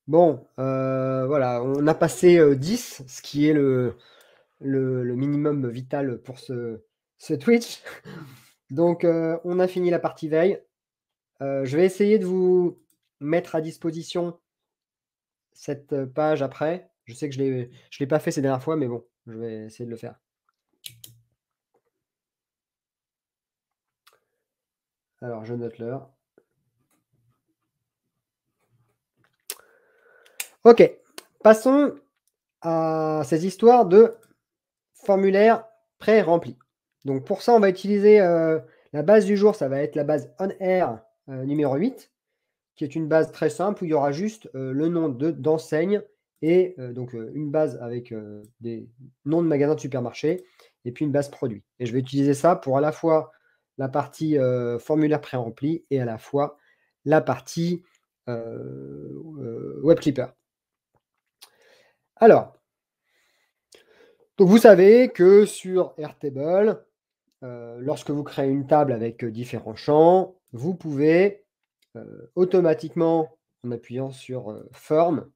Bon, voilà, on a passé 10, ce qui est le minimum vital pour ce Twitch. Donc, on a fini la partie veille. Je vais essayer de vous mettre à disposition cette page après. Je sais que je l'ai pas fait ces dernières fois, mais bon, je vais essayer de le faire. Alors, je note l'heure. Ok, passons à ces histoires de formulaires pré-remplis. Donc, pour ça, on va utiliser la base du jour, ça va être la base OnAir numéro 8, qui est une base très simple où il y aura juste le nom d'enseigne et donc une base avec des noms de magasins de supermarché et puis une base produit. Et je vais utiliser ça pour à la fois la partie formulaire pré-rempli et à la fois la partie Web Clipper. Alors, donc vous savez que sur Airtable, lorsque vous créez une table avec différents champs, vous pouvez automatiquement, en appuyant sur Forme,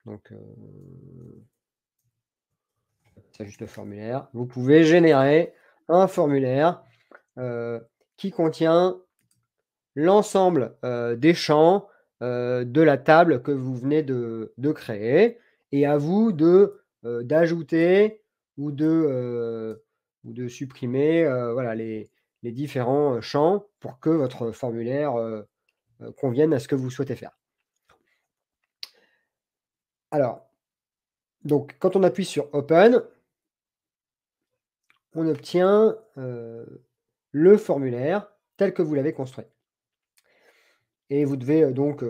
donc c'est juste le formulaire, vous pouvez générer un formulaire qui contient l'ensemble des champs de la table que vous venez de créer, et à vous d'ajouter ou de supprimer voilà, les différents champs pour que votre formulaire convienne à ce que vous souhaitez faire. Alors, donc, quand on appuie sur Open, on obtient le formulaire tel que vous l'avez construit. Et vous devez donc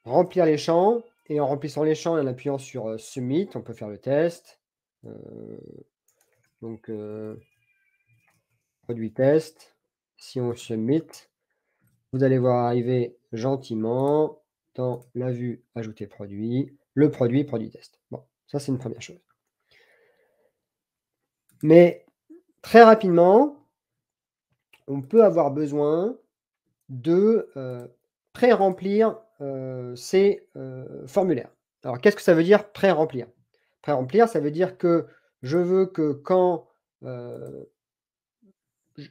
remplir les champs, et en remplissant les champs et en appuyant sur Submit, on peut faire le test. Donc, produit test. Si on Submit, vous allez voir arriver gentiment dans la vue Ajouter produit, le produit test. Bon, ça c'est une première chose. Mais très rapidement, on peut avoir besoin de pré-remplir ces formulaires. Alors, qu'est-ce que ça veut dire pré-remplir? Pré-remplir, ça veut dire que je veux que quand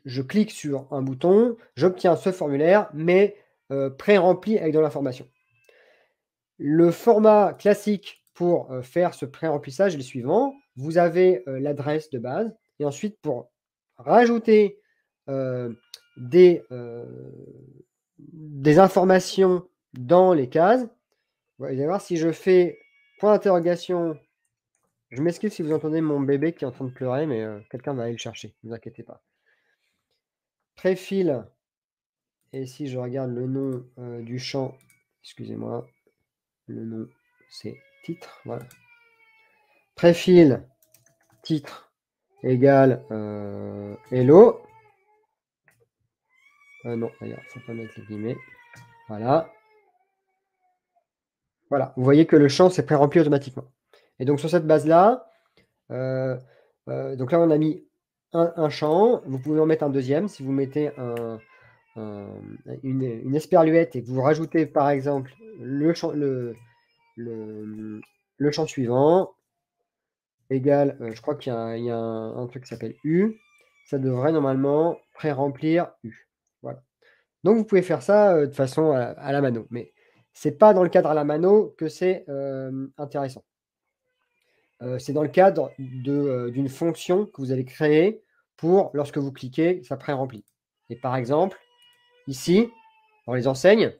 je clique sur un bouton, j'obtiens ce formulaire, mais pré-rempli avec de l'information. Le format classique pour faire ce pré-remplissage est le suivant. Vous avez l'adresse de base, et ensuite, pour rajouter des informations dans les cases, vous allez voir, si je fais point d'interrogation, je m'excuse si vous entendez mon bébé qui est en train de pleurer, mais quelqu'un va aller le chercher, ne vous inquiétez pas. Préfil, et si je regarde le nom du champ, excusez-moi, le nom c'est titre, voilà. Préfil, titre, égale hello. Non, d'ailleurs, il ne faut pas mettre les guillemets. Voilà. Voilà, vous voyez que le champ s'est pré-rempli automatiquement. Et donc sur cette base-là, donc là on a mis un champ, vous pouvez en mettre un deuxième. Si vous mettez une esperluette et que vous rajoutez par exemple le champ suivant, égal, je crois qu'il y a un truc qui s'appelle U, ça devrait normalement pré-remplir U. Voilà. Donc vous pouvez faire ça de façon à la mano, mais c'est pas dans le cadre à la mano que c'est intéressant. C'est dans le cadre d'une fonction que vous allez créer pour, lorsque vous cliquez, ça pré-remplit. Et par exemple, ici, dans les enseignes,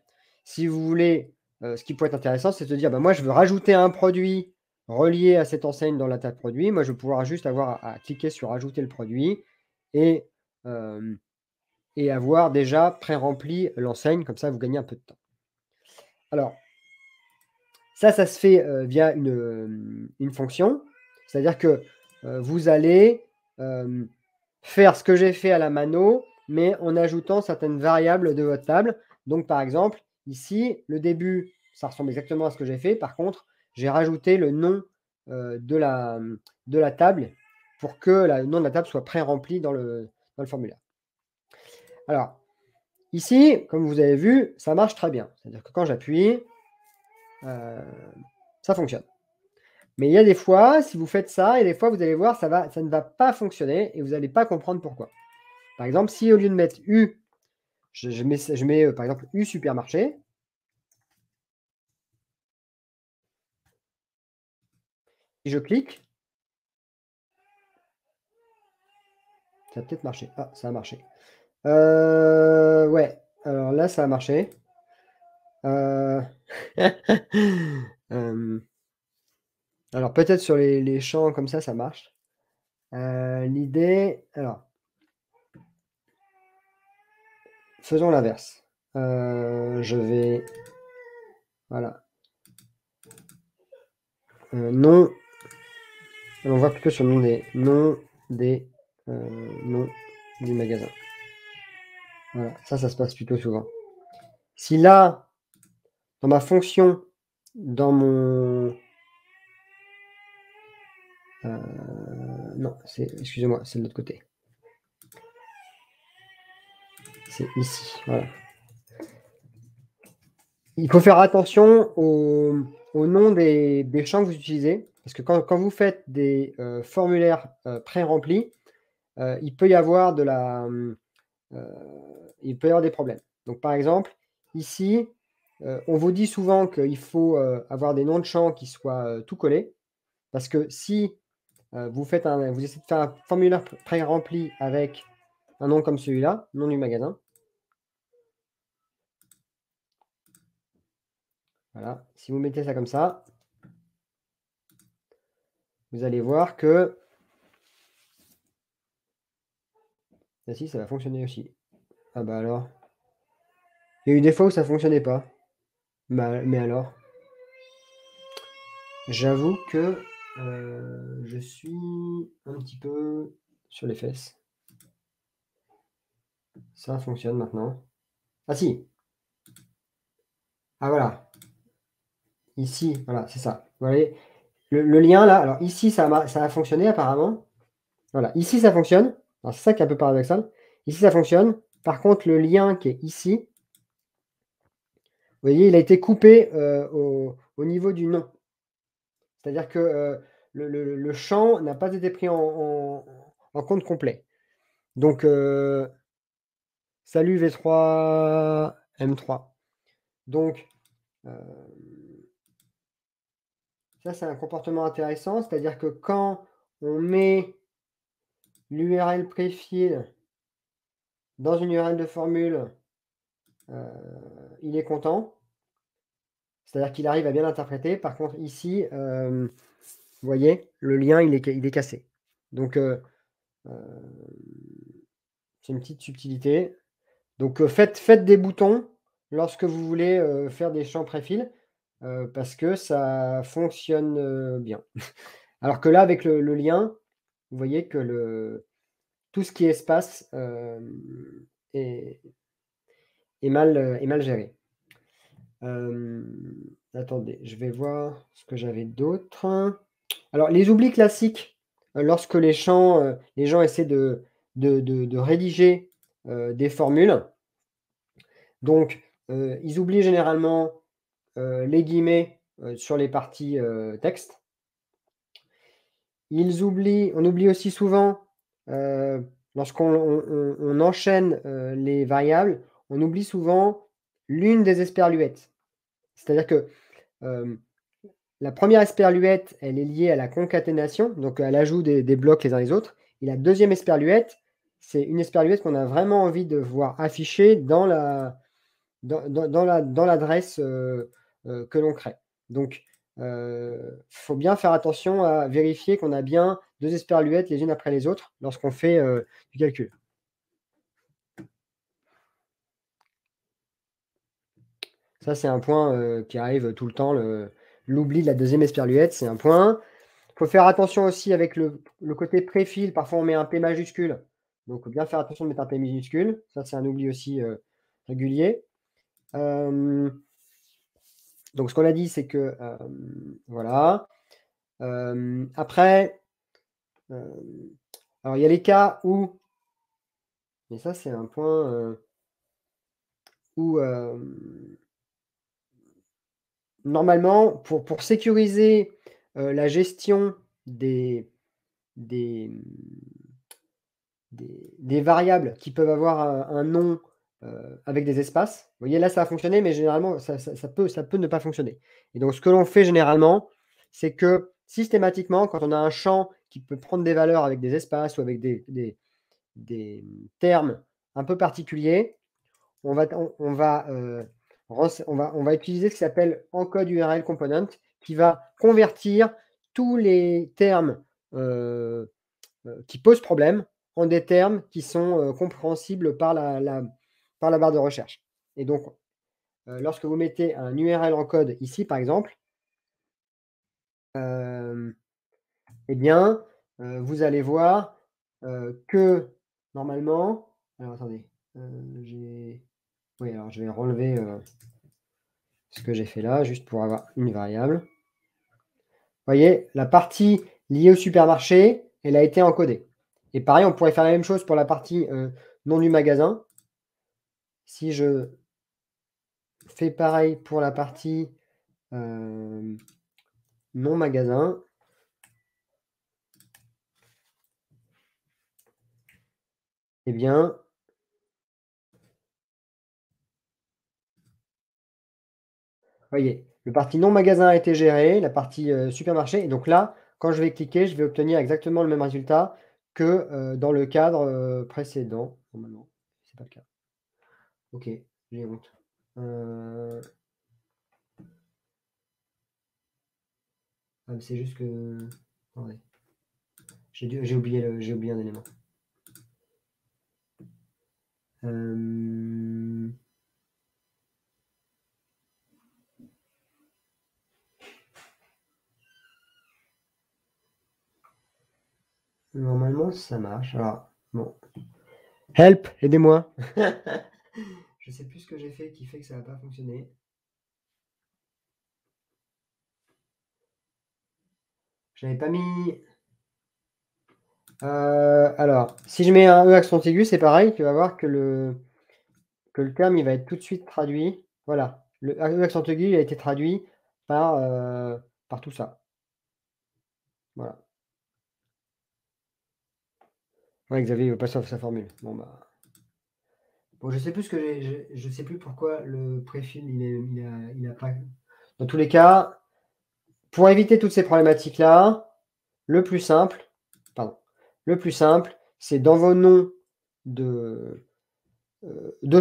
si vous voulez, ce qui pourrait être intéressant, c'est de dire, bah, moi, je veux rajouter un produit relié à cette enseigne dans la table produit. Moi, je vais pouvoir juste avoir à cliquer sur ajouter le produit et avoir déjà pré-rempli l'enseigne. Comme ça, vous gagnez un peu de temps. Alors, ça se fait via une fonction. C'est-à-dire que vous allez faire ce que j'ai fait à la mano, mais en ajoutant certaines variables de votre table. Donc, par exemple, ici, le début, ça ressemble exactement à ce que j'ai fait. Par contre, j'ai rajouté le nom de la table pour que le nom de la table soit pré-rempli dans le formulaire. Alors, ici, comme vous avez vu, ça marche très bien. C'est-à-dire que quand j'appuie, ça fonctionne. Mais il y a des fois, si vous faites ça, et des fois, vous allez voir, ça ne va pas fonctionner et vous n'allez pas comprendre pourquoi. Par exemple, si au lieu de mettre U, je mets par exemple U supermarché. Si je clique, ça va peut-être marcher. Ah, ça a marché. Ouais, alors là, ça a marché. Euh, alors peut-être sur les champs comme ça marche. L'idée, alors, faisons l'inverse. Je vais, voilà, nom, on va plutôt sur le nom du magasin. Voilà, ça se passe plutôt souvent. Si là, dans ma fonction, dans mon... non, excusez-moi, c'est de l'autre côté. C'est ici, voilà. Il faut faire attention au nom des champs que vous utilisez, parce que quand vous faites des formulaires pré-remplis, il peut y avoir il peut y avoir des problèmes. Donc par exemple, ici, on vous dit souvent qu'il faut avoir des noms de champs qui soient tout collés, parce que si vous essayez de faire un formulaire pré-rempli avec un nom comme celui-là, nom du magasin. Voilà, si vous mettez ça comme ça, vous allez voir que ah si, ça va fonctionner aussi. Ah bah alors. Il y a eu des fois où ça fonctionnait pas. Mais alors, j'avoue que je suis un petit peu sur les fesses. Ça fonctionne maintenant. Ah si. Ah voilà. Ici, voilà, c'est ça. Vous voyez, le lien là, alors ici ça a fonctionné apparemment. Voilà, ici ça fonctionne. Alors c'est ça qui est un peu paradoxal. Ici ça fonctionne. Par contre, le lien qui est ici, vous voyez, il a été coupé au niveau du nom. C'est-à-dire que le champ n'a pas été pris en compte complet. Donc, salut V3 M3. Donc, ça c'est un comportement intéressant, c'est-à-dire que quand on met l'URL préfil dans une URL de formule, il est content. C'est-à-dire qu'il arrive à bien l'interpréter. Par contre, ici, vous voyez, le lien, il est cassé. Donc, c'est une petite subtilité. Donc, faites des boutons lorsque vous voulez faire des champs préfil, parce que ça fonctionne bien. Alors que là, avec le lien, vous voyez que tout ce qui est espace est mal géré. Attendez, je vais voir ce que j'avais d'autre. Alors, les oublis classiques, lorsque les gens essaient de rédiger des formules. Donc, ils oublient généralement les guillemets sur les parties texte. On oublie aussi souvent, lorsqu'on enchaîne les variables, on oublie souvent l'une des esperluettes. C'est-à-dire que la première esperluette, elle est liée à la concaténation, donc à l'ajout des blocs les uns les autres. Et la deuxième esperluette, c'est une esperluette qu'on a vraiment envie de voir affichée dans l'adresse que l'on crée. Donc, faut bien faire attention à vérifier qu'on a bien 2 esperluettes les unes après les autres lorsqu'on fait du calcul. Ça, c'est un point qui arrive tout le temps, l'oubli de la deuxième esperluette, c'est un point. Il faut faire attention aussi avec le côté préfil. Parfois, on met un P majuscule. Donc, bien faire attention de mettre un P minuscule. Ça, c'est un oubli aussi régulier. Donc, ce qu'on a dit, c'est que voilà. Après, alors il y a les cas où, mais ça, c'est un point, où, normalement, pour sécuriser la gestion des, des, des variables qui peuvent avoir un nom avec des espaces. Vous voyez, là, ça a fonctionné, mais généralement, ça peut ne pas fonctionner. Et donc, ce que l'on fait généralement, c'est que systématiquement, quand on a un champ qui peut prendre des valeurs avec des espaces ou avec des termes un peu particuliers, on va utiliser ce qui s'appelle encode URL component, qui va convertir tous les termes qui posent problème en des termes qui sont compréhensibles par la barre de recherche. Et donc, lorsque vous mettez un URL encode ici, par exemple, eh bien, vous allez voir que normalement, alors attendez, oui, alors je vais relever ce que j'ai fait là, juste pour avoir une variable. Vous voyez, la partie liée au supermarché, elle a été encodée. Et pareil, on pourrait faire la même chose pour la partie nom du magasin. Si je fais pareil pour la partie nom magasin, eh bien, voyez, le partie non magasin a été géré, la partie supermarché. Et donc là, quand je vais cliquer, je vais obtenir exactement le même résultat que dans le cadre précédent. Normalement, c'est pas le cas. Ok, j'ai honte. Ah, c'est juste que. Attendez. J'ai oublié un élément. Normalement, ça marche. Alors, bon. Help, aidez-moi. Je sais plus ce que j'ai fait qui fait que ça n'a pas fonctionné. Je n'avais pas mis. Alors, si je mets un E accent aigu, c'est pareil, tu vas voir que le terme il va être tout de suite traduit. Voilà, le E accent aigu il a été traduit par tout ça. Voilà. Ouais, Xavier il veut pas sa formule. Bon bah. Bon, je sais plus ce que je sais plus pourquoi le préfilm il a pas. Dans tous les cas, pour éviter toutes ces problématiques-là, le plus simple, c'est dans vos noms de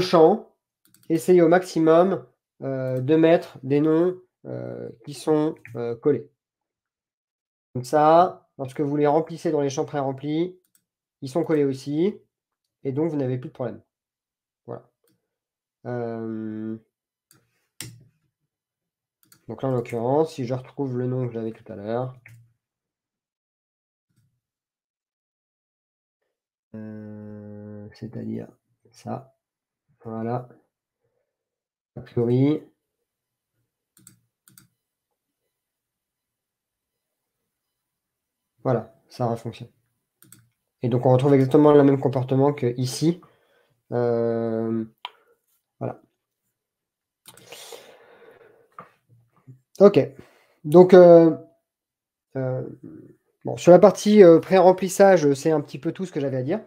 champs, essayez au maximum de mettre des noms qui sont collés. Comme ça, lorsque vous les remplissez dans les champs pré-remplis, ils sont collés aussi, et donc vous n'avez plus de problème. Voilà. Donc là, en l'occurrence, si je retrouve le nom que j'avais tout à l'heure, c'est-à-dire ça, voilà, a priori, voilà, ça fonctionne. Et donc on retrouve exactement le même comportement que ici. Voilà. Ok. Donc bon, sur la partie pré-remplissage, c'est un petit peu tout ce que j'avais à dire.